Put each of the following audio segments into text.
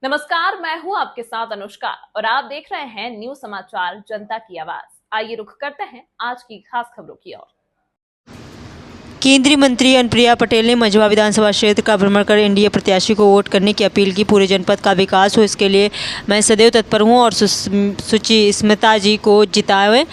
नमस्कार, मैं हूं आपके साथ अनुष्का और आप देख रहे हैं न्यूज समाचार जनता की आवाज। आइए रुख करते हैं आज की खास खबरों की ओर। केंद्रीय मंत्री अनुप्रिया पटेल ने मझवा विधानसभा क्षेत्र का भ्रमण कर एनडीए प्रत्याशी को वोट करने की अपील की। पूरे जनपद का विकास हो, इसके लिए मैं सदैव तत्पर हूं और सुची स्मिता जी को जिताएं,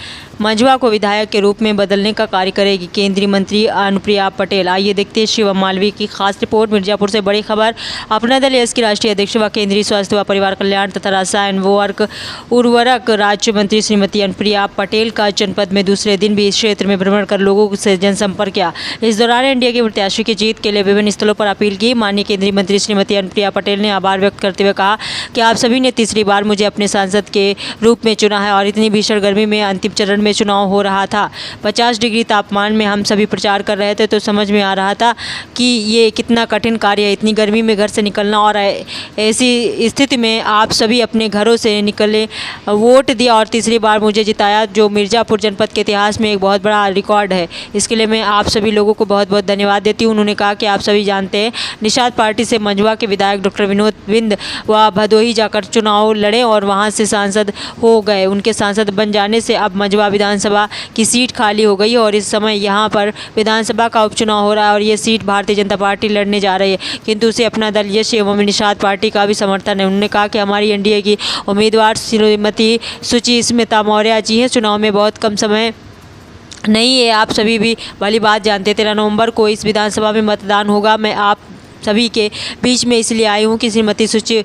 मझवा को विधायक के रूप में बदलने का कार्य करेगी केंद्रीय मंत्री अनुप्रिया पटेल। आइए देखते हैं शिवम मालवीय की खास रिपोर्ट। मिर्जापुर से बड़ी खबर। अपना दल एस की राष्ट्रीय अध्यक्ष व केंद्रीय स्वास्थ्य व परिवार कल्याण तथा रसायन व उर्वरक राज्य मंत्री श्रीमती अनुप्रिया पटेल का जनपद में दूसरे दिन भी इस क्षेत्र में भ्रमण कर लोगों से जनसंपर्क किया। इस दौरान एनडीए के प्रत्याशी की जीत के लिए विभिन्न स्थलों पर अपील की। माननीय केंद्रीय मंत्री श्रीमती अनुप्रिया पटेल ने आभार व्यक्त करते हुए कहा कि आप सभी ने तीसरी बार मुझे अपने सांसद के रूप में चुना है और इतनी भीषण गर्मी में अंतिम चरण में चुनाव हो रहा था। 50 डिग्री तापमान में हम सभी प्रचार कर रहे थे, तो समझ में आ रहा था कि ये कितना कठिन कार्य है, इतनी गर्मी में घर से निकलना। और ऐसी स्थिति में आप सभी अपने घरों से निकले, वोट दिया और तीसरी बार मुझे जिताया, जो मिर्जापुर जनपद के इतिहास में एक बहुत बड़ा रिकॉर्ड है। इसके लिए मैं आप सभी लोगों को बहुत बहुत धन्यवाद देती हूँ। उन्होंने कहा कि आप सभी जानते हैं, निषाद पार्टी से मझवा के विधायक डॉक्टर विनोद बिंद व भदोही जाकर चुनाव लड़े और वहाँ से सांसद हो गए। उनके सांसद बन जाने से अब मझवा विधानसभा की सीट खाली हो गई और इस समय यहाँ पर विधानसभा का उपचुनाव हो रहा है और ये सीट भारतीय जनता पार्टी लड़ने जा रही है, किंतु उसे अपना दल यश एवं निषाद पार्टी का भी समर्थन है। उन्होंने कहा कि हमारी एनडीए की उम्मीदवार श्रीमती सुची स्मिता मौर्य जी हैं। चुनाव में बहुत कम समय नहीं है, आप सभी भी भली बात जानते हैं। 13 नवंबर को इस विधानसभा में मतदान होगा। मैं आप सभी के बीच में इसलिए आई हूँ कि श्रीमती सुची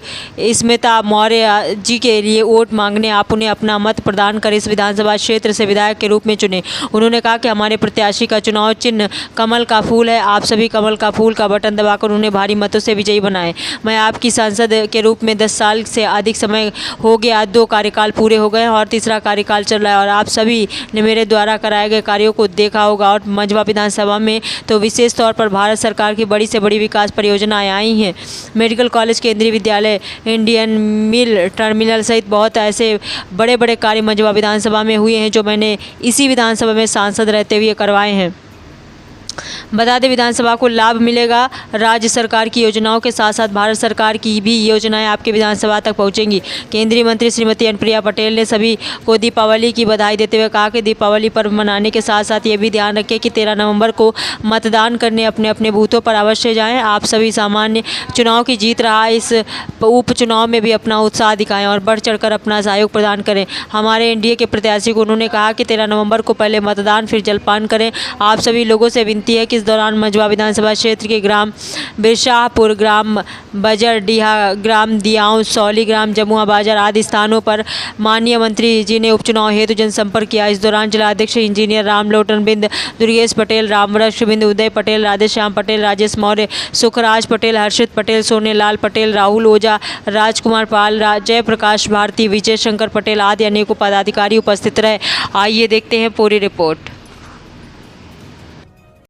स्मिता मौर्य जी के लिए वोट मांगने आप उन्हें अपना मत प्रदान कर इस विधानसभा क्षेत्र से विधायक के रूप में चुने। उन्होंने कहा कि हमारे प्रत्याशी का चुनाव चिन्ह कमल का फूल है। आप सभी कमल का फूल का बटन दबाकर उन्हें भारी मतों से विजयी बनाएं। मैं आपकी सांसद के रूप में 10 साल से अधिक समय हो गया, 2 कार्यकाल पूरे हो गए हैं और तीसरा कार्यकाल चल रहा है और आप सभी ने मेरे द्वारा कराए गए कार्यों को देखा होगा। और मझवा विधानसभा में तो विशेष तौर पर भारत सरकार की बड़ी से बड़ी विकास परियोजनाएं आई हैं। मेडिकल कॉलेज, केंद्रीय विद्यालय, इंडियन मिल टर्मिनल सहित बहुत ऐसे बड़े बड़े कार्य मझवा विधानसभा में हुए हैं, जो मैंने इसी विधानसभा में सांसद रहते हुए करवाए हैं। बता दें, विधानसभा को लाभ मिलेगा। राज्य सरकार की योजनाओं के साथ साथ भारत सरकार की भी योजनाएं आपके विधानसभा तक पहुंचेंगी। केंद्रीय मंत्री श्रीमती अनुप्रिया पटेल ने सभी को दीपावली की बधाई देते हुए कहा कि दीपावली पर्व मनाने के साथ साथ ये भी ध्यान रखें कि 13 नवंबर को मतदान करने अपने अपने बूथों पर अवश्य जाएं। आप सभी सामान्य चुनाव की जीत रहा इस उपचुनाव में भी अपना उत्साह दिखाएं और बढ़ चढ़कर अपना सहयोग प्रदान करें हमारे एनडीए के प्रत्याशी को। उन्होंने कहा कि 13 नवंबर को पहले मतदान फिर जलपान करें। आप सभी लोगों से विनती है कि इस दौरान मझवा विधानसभा क्षेत्र के ग्राम बिरशाहपुर, ग्राम बजरडीहा, ग्राम दियाओं, सौली, ग्राम जमुआ बाजार आदि स्थानों पर माननीय मंत्री जी ने उपचुनाव हेतु जनसंपर्क किया। इस दौरान जिलाध्यक्ष इंजीनियर रामलोटन बिंद, दुर्गेश पटेल, रामवृक्ष बिंद, उदय पटेल, राधेश्याम पटेल, राजेश मौर्य, सुखराज पटेल, हर्षित पटेल, सोनेलाल पटेल, राहुल ओझा, राजकुमार पाल, जयप्रकाश भारती, विजय शंकर पटेल आदि अनेकों पदाधिकारी उपस्थित रहे। आइए देखते हैं पूरी रिपोर्ट।